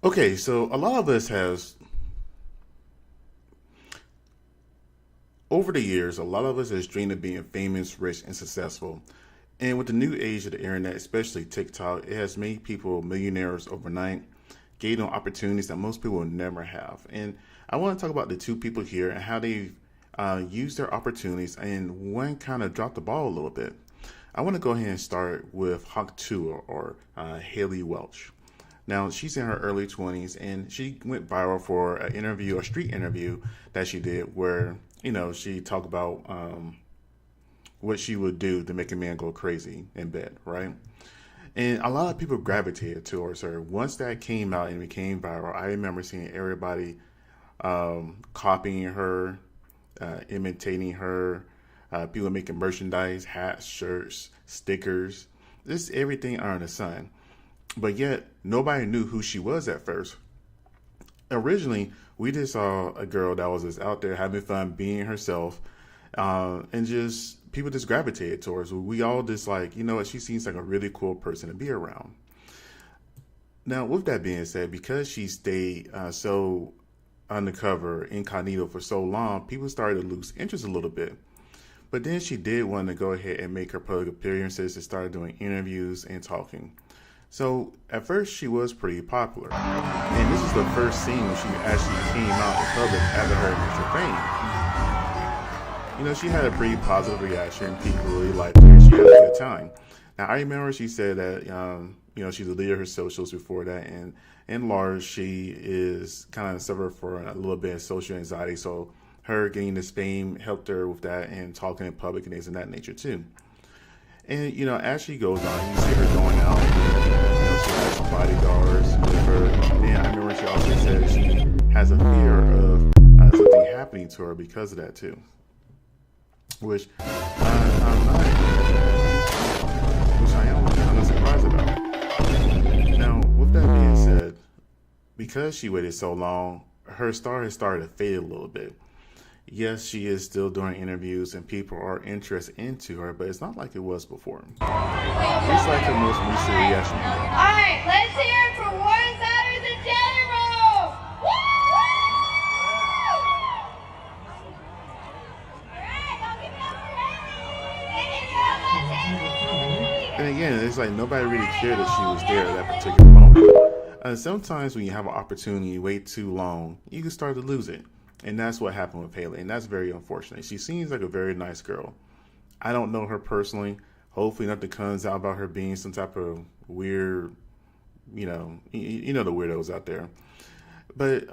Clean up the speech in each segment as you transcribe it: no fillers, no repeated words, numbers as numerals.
Okay, so a lot of us over the years, a lot of us has dreamed of being famous, rich, and successful. And with the new age of the internet, especially TikTok, it has made people millionaires overnight, gave them opportunities that most people will never have. And I want to talk about the two people here and how they use their opportunities, and one kind of dropped the ball a little bit. I want to go ahead and start with Tauh, or Haliey Welch. Now, she's in her early 20s, and she went viral for an interview, a street interview that she did where, she talked about what she would do to make a man go crazy in bed, right? And a lot of people gravitated towards her. Once that came out and became viral, I remember seeing everybody copying her, imitating her, people making merchandise, hats, shirts, stickers, just everything under the sun. But yet, nobody knew who she was at first. Originally, we just saw a girl that was just out there having fun, being herself, and just people just gravitated towards her. We all just like, what, she seems like a really cool person to be around. Now, with that being said, because she stayed so undercover, incognito for so long, people started to lose interest a little bit. But then she did want to go ahead and make her public appearances and started doing interviews and talking. So at first she was pretty popular, and this is the first scene when she actually came out in public after her initial fame. She had a pretty positive reaction. People really liked her, and she had a good time. Now, I remember she said that, she's a leader of her socials before that, and in large, she is kind of suffered for a little bit of social anxiety. So her getting this fame helped her with that and talking in public and things of that nature too. And, as she goes on, you see her going out, she has some bodyguards with her. And I remember she also said she has a fear of something happening to her because of that too. Which I am kind of surprised about. Now, with that being said, because she waited so long, her star has started to fade a little bit. Yes, she is still doing interviews and people are interested into her, but it's not like it was before. It's like her most recent reaction. Alright, let's hear it for Warren Satters in general! And again, it's like nobody really cared that she was there at that particular moment. Sometimes when you have an opportunity, you wait too long, you can start to lose it. And that's what happened with Haliey, and that's very unfortunate. She seems like a very nice girl. I don't know her personally. Hopefully nothing comes out about her being some type of weird, the weirdos out there. But,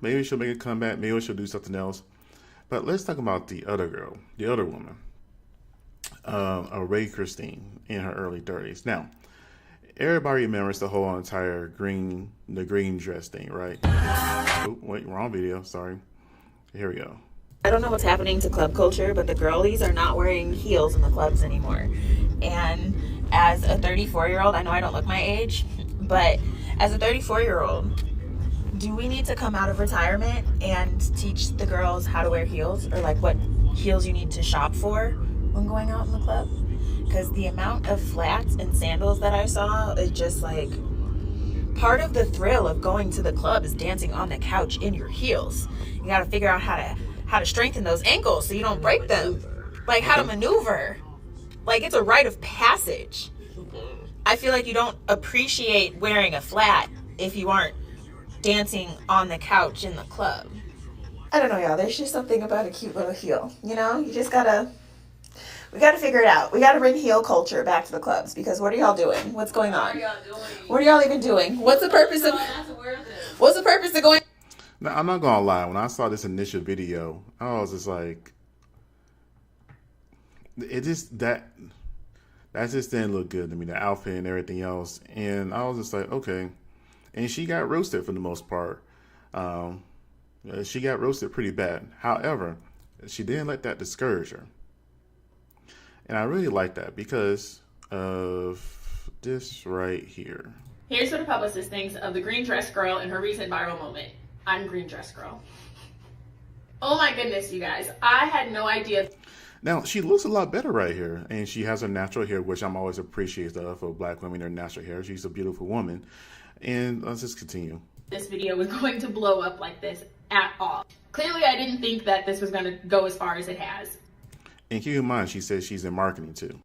maybe she'll make a comeback. Maybe she'll do something else. But let's talk about the other girl, the other woman, Rae Christine in her early 30s. Now, everybody remembers the whole entire green dress thing, right? Oh, wait, wrong video. Sorry. Here we go. I don't know what's happening to club culture, but the girlies are not wearing heels in the clubs anymore. And as a 34-year-old, I know I don't look my age, but as a 34-year-old, do we need to come out of retirement and teach the girls how to wear heels, or like what heels you need to shop for when going out in the club? Because the amount of flats and sandals that I saw is just like, part of the thrill of going to the club is dancing on the couch in your heels. You got to figure out how to strengthen those ankles so you don't break them. Like how to maneuver. Like it's a rite of passage. I feel like you don't appreciate wearing a flat if you aren't dancing on the couch in the club. I don't know, y'all. There's just something about a cute little heel. You just we gotta figure it out. We gotta bring heel culture back to the clubs, because what are y'all doing? What's going on? What are y'all even doing? What's the purpose of going? Now, I'm not gonna lie. When I saw this initial video, I was just like, that just didn't look good to me. The outfit and everything else, and I was just like, okay. And she got roasted for the most part. She got roasted pretty bad. However, she didn't let that discourage her. And I really like that because of this right here. Here's what a publicist thinks of the green dress girl in her recent viral moment. I'm green dress girl. Oh my goodness, you guys. I had no idea. Now, she looks a lot better right here. And she has her natural hair, which I'm always appreciative of Black women, their natural hair. She's a beautiful woman. And let's just continue. This video was going to blow up like this at all. Clearly, I didn't think that this was going to go as far as it has. And keep in mind, she says she's in marketing too.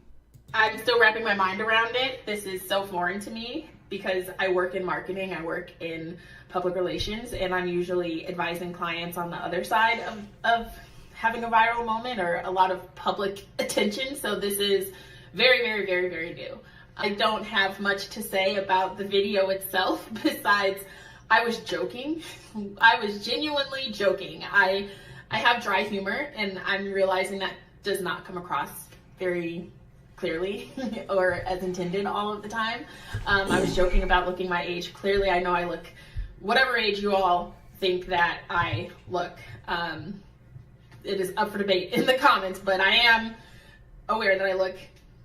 I'm still wrapping my mind around it. This is so foreign to me because I work in marketing, I work in public relations, and I'm usually advising clients on the other side of having a viral moment or a lot of public attention. So this is very, very, very, very new. I don't have much to say about the video itself besides I was joking. I was genuinely joking. I have dry humor, and I'm realizing that does not come across very clearly or as intended all of the time. I was joking about looking my age. Clearly, I know I look whatever age you all think that I look. It is up for debate in the comments, but I am aware that I look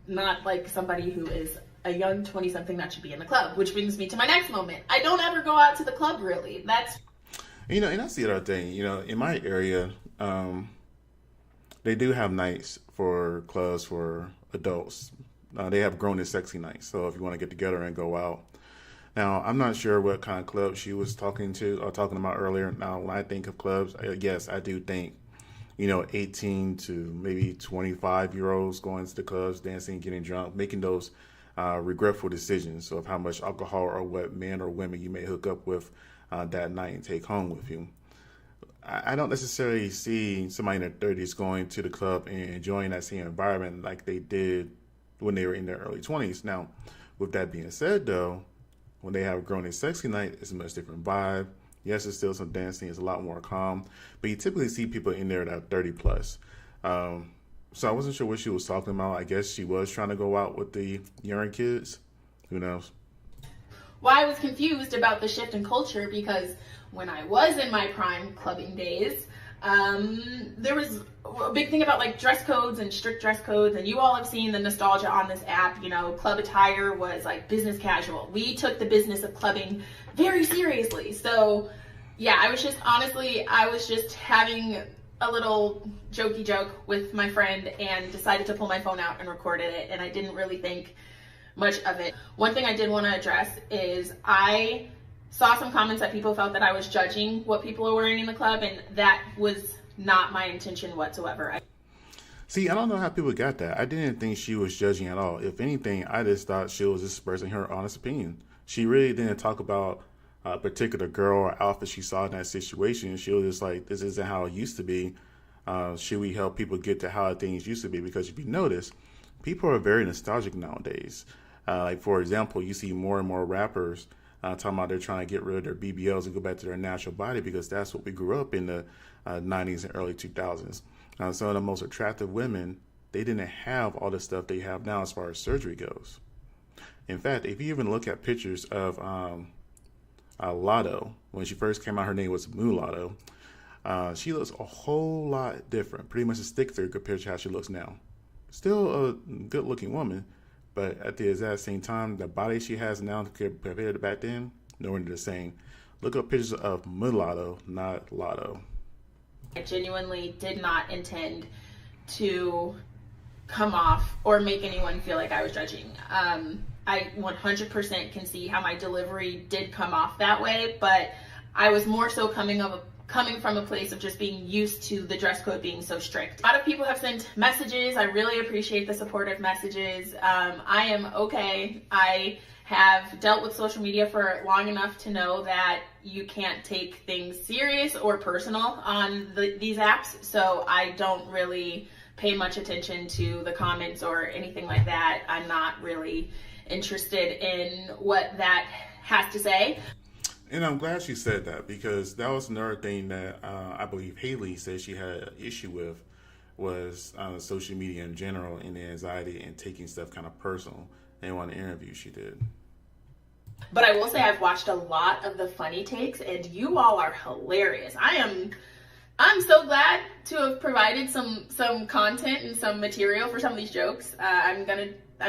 not like somebody who is a young 20-something that should be in the club, which brings me to my next moment. I don't ever go out to the club, really. That's... You know, and that's the other thing. You know, in my area, they do have nights for clubs for adults. They have grown and sexy nights. So if you want to get together and go out. Now, I'm not sure what kind of club she was talking about earlier. Now, when I think of clubs, yes, I do think, you know, 18 to maybe 25-year-olds going to the clubs, dancing, getting drunk, making those regretful decisions of how much alcohol or what men or women you may hook up with that night and take home with you. I don't necessarily see somebody in their 30s going to the club and enjoying that same environment like they did when they were in their early 20s. Now, with that being said, though, when they have a grown and sexy night, it's a much different vibe. Yes, there's still some dancing. It's a lot more calm. But you typically see people in there that are 30 plus. So I wasn't sure what she was talking about. I guess she was trying to go out with the younger kids. Who knows? Well, I was confused about the shift in culture because when I was in my prime clubbing days, there was a big thing about like dress codes and strict dress codes, and you all have seen the nostalgia on this app. You know, club attire was like business casual. We took the business of clubbing very seriously. So yeah, I was just having a little jokey joke with my friend and decided to pull my phone out and recorded it, and I didn't really think much of it. One thing I did want to address is I saw some comments that people felt that I was judging what people are wearing in the club, and that was not my intention whatsoever. See, I don't know how people got that. I didn't think she was judging at all. If anything, I just thought she was expressing her honest opinion. She really didn't talk about a particular girl or outfit she saw in that situation. She was just like, this isn't how it used to be. Should we help people get to how things used to be? Because if you notice, people are very nostalgic nowadays. Like, for example, you see more and more rappers talking about they're trying to get rid of their BBLs and go back to their natural body because that's what we grew up in the 90s and early 2000s. Some of the most attractive women, they didn't have all the stuff they have now as far as surgery goes. In fact, if you even look at pictures of Lotto, when she first came out, her name was Mulatto. She looks a whole lot different, pretty much a stick figure compared to how she looks now. Still a good-looking woman, but at the exact same time, the body she has now compared to back then, nowhere near the same. Look up pictures of Mulatto, not Lotto. I genuinely did not intend to come off or make anyone feel like I was judging. I 100% can see how my delivery did come off that way, but I was more so coming from a place of just being used to the dress code being so strict. A lot of people have sent messages. I really appreciate the supportive messages. I am okay. I have dealt with social media for long enough to know that you can't take things serious or personal on these apps, so I don't really pay much attention to the comments or anything like that. I'm not really interested in what that has to say. And I'm glad she said that, because that was another thing that I believe Haliey said she had an issue with, was social media in general and the anxiety and taking stuff kind of personal. And on the interview she did. But I will say I've watched a lot of the funny takes, and you all are hilarious. I'm so glad to have provided some content and some material for some of these jokes. I'm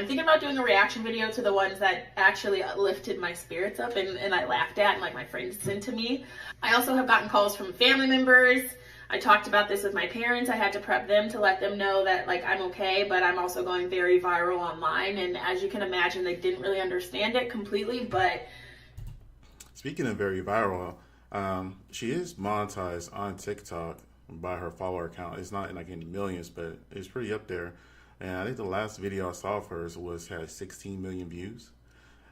thinking about doing a reaction video to the ones that actually lifted my spirits up and I laughed at and like my friends sent to me. I also have gotten calls from family members. I talked about this with my parents. I had to prep them to let them know that like I'm okay, but I'm also going very viral online. And as you can imagine, they didn't really understand it completely, but Speaking of very viral, she is monetized on TikTok by her follower count. It's not like in the millions, but it's pretty up there. And I think the last video I saw of hers had 16 million views.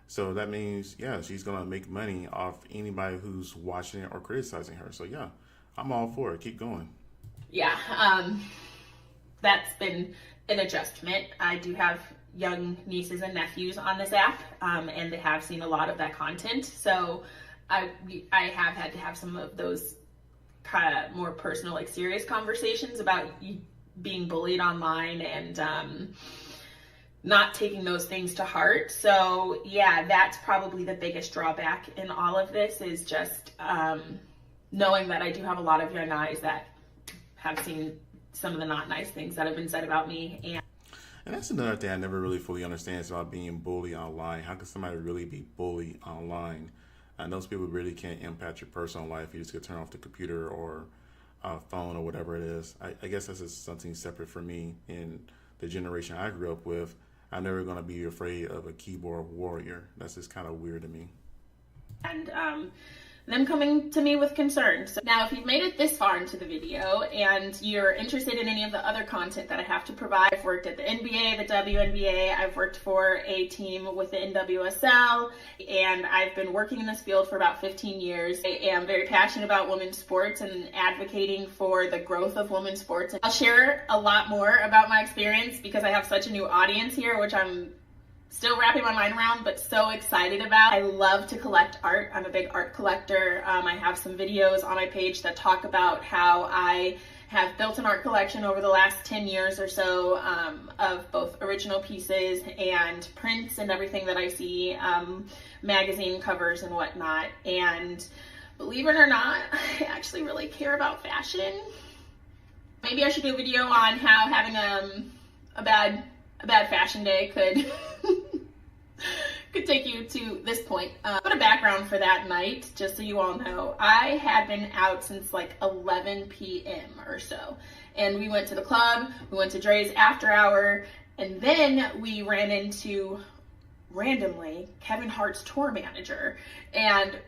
So that means, yeah, she's gonna make money off anybody who's watching it or criticizing her. So yeah, I'm all for it. Keep going. Yeah, that's been an adjustment. I do have young nieces and nephews on this app, and they have seen a lot of that content. So I have had to have some of those kind of more personal, like serious conversations about being bullied online and not taking those things to heart. So yeah, that's probably the biggest drawback in all of this, is just knowing that I do have a lot of young eyes that have seen some of the not nice things that have been said about me. And that's another thing I never really fully understand is about being bullied online. How can somebody really be bullied online? And those people really can't impact your personal life. You just could turn off the computer or phone or whatever it is. I guess that's just something separate for me in the generation I grew up with. I'm never going to be afraid of a keyboard warrior. That's just kind of weird to me. And them coming to me with concerns. Now, if you've made it this far into the video and you're interested in any of the other content that I have to provide, I've worked at the NBA, the WNBA, I've worked for a team with the NWSL, and I've been working in this field for about 15 years. I am very passionate about women's sports and advocating for the growth of women's sports. I'll share a lot more about my experience because I have such a new audience here, which I'm still wrapping my mind around, but so excited about. I love to collect art. I'm a big art collector. I have some videos on my page that talk about how I have built an art collection over the last 10 years or so of both original pieces and prints and everything that I see, magazine covers and whatnot. And believe it or not, I actually really care about fashion. Maybe I should do a video on how having a bad fashion day could take you to this point. Put a background for that night, just so you all know. I had been out since like 11 p.m. or so, and we went to the club, we went to Dre's after hour, and then we ran into, randomly, Kevin Hart's tour manager, and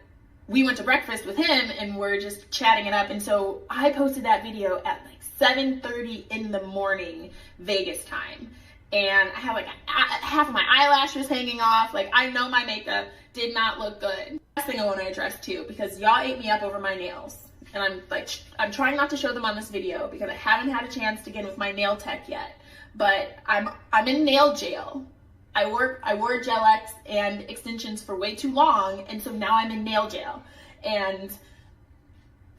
we went to breakfast with him, and we're just chatting it up. And so I posted that video at like 7:30 in the morning Vegas time. And I had like half of my eyelashes hanging off. Like, I know my makeup did not look good. Last thing I want to address too, because y'all ate me up over my nails. And I'm trying not to show them on this video because I haven't had a chance to get in with my nail tech yet. But I'm in nail jail. I wore gel X and extensions for way too long, and so now I'm in nail jail. And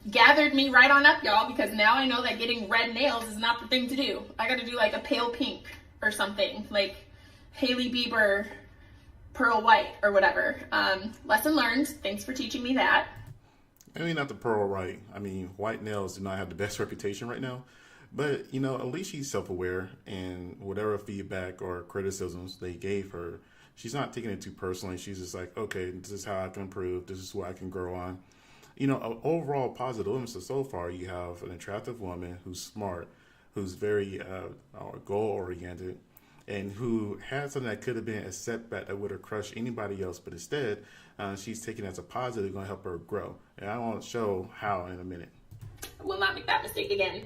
gathered me right on up, y'all, because now I know that getting red nails is not the thing to do. I gotta do like a pale pink or something, like Haliey Bieber pearl white or whatever. Lesson learned. Thanks for teaching me that. I mean, not the pearl right. I mean, white nails do not have the best reputation right now. But, you know, at least she's self-aware, and whatever feedback or criticisms they gave her, she's not taking it too personally. She's just like, okay, this is how I can improve. This is what I can grow on. You know, overall positive. So far, you have an attractive woman who's smart, who's very goal-oriented, and who had something that could have been a setback that would have crushed anybody else, but instead, she's taking it as a positive, going to help her grow. And I want to show how in a minute. I will not make that mistake again.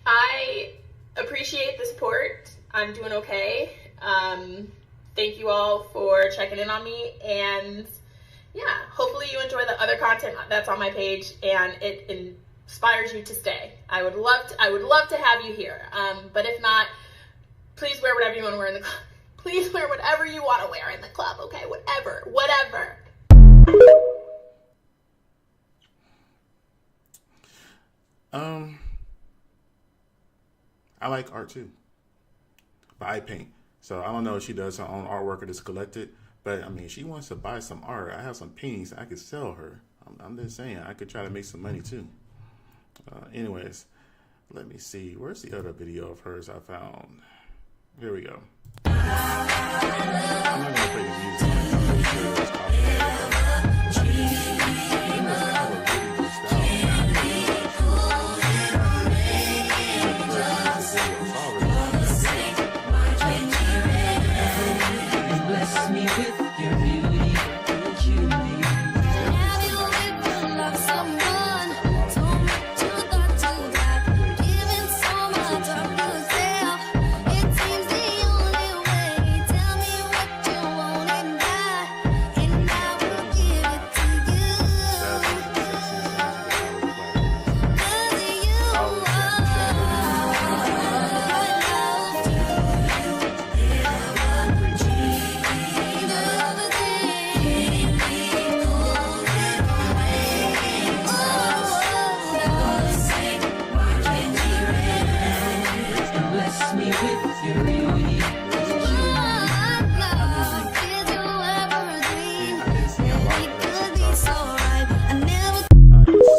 I appreciate the support. I'm doing okay. Thank you all for checking in on me, and yeah, hopefully you enjoy the other content that's on my page, and it inspires you to stay. I would love to have you here. But if not, please wear whatever you want to wear in the club. Please wear whatever you want to wear in the club, okay? Whatever. I like art too, but I paint. So I don't know if she does her own artwork or just collect it. But I mean, if she wants to buy some art, I have some paintings I could sell her. I'm just saying, I could try to make some money too. Anyways, let me see. Where's the other video of hers I found? Here we go. I'm not gonna play the music. I'm pretty sure it's Bless me with your real heat.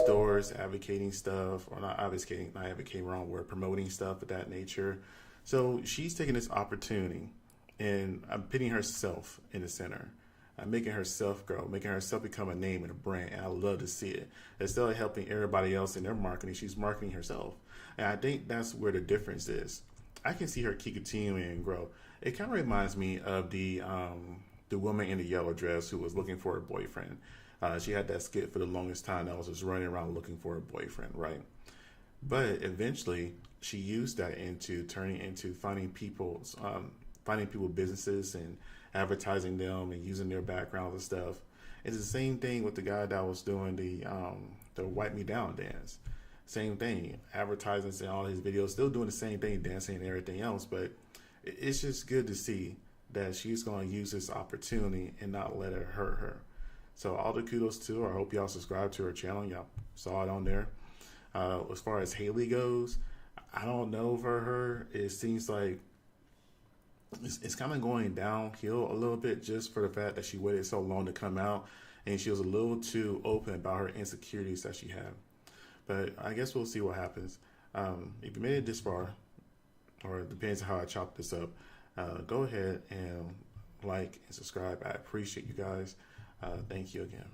Stores advocating stuff, or not advocating, wrong word, promoting stuff of that nature. So she's taking this opportunity and putting herself in the center, making herself grow, making herself become a name and a brand. And I love to see it. Instead of helping everybody else in their marketing, she's marketing herself. And I think that's where the difference is. I can see her keep continuing and grow. It kind of reminds me of the woman in the yellow dress who was looking for a boyfriend. She had that skit for the longest time that was just running around looking for a boyfriend, right? But eventually, she used that into turning into finding people businesses and advertising them and using their backgrounds and stuff. It's the same thing with the guy that was doing the Wipe Me Down dance. Same thing, advertising and all his videos, still doing the same thing, dancing and everything else. But it's just good to see that she's going to use this opportunity and not let it hurt her. So all the kudos to her. I hope y'all subscribe to her channel. Y'all saw it on there. As far as Haliey goes, I don't know for her. It seems like it's kind of going downhill a little bit just for the fact that she waited so long to come out, and she was a little too open about her insecurities that she had. But I guess we'll see what happens. If you made it this far, or it depends on how I chop this up, go ahead and like and subscribe. I appreciate you guys. Thank you again.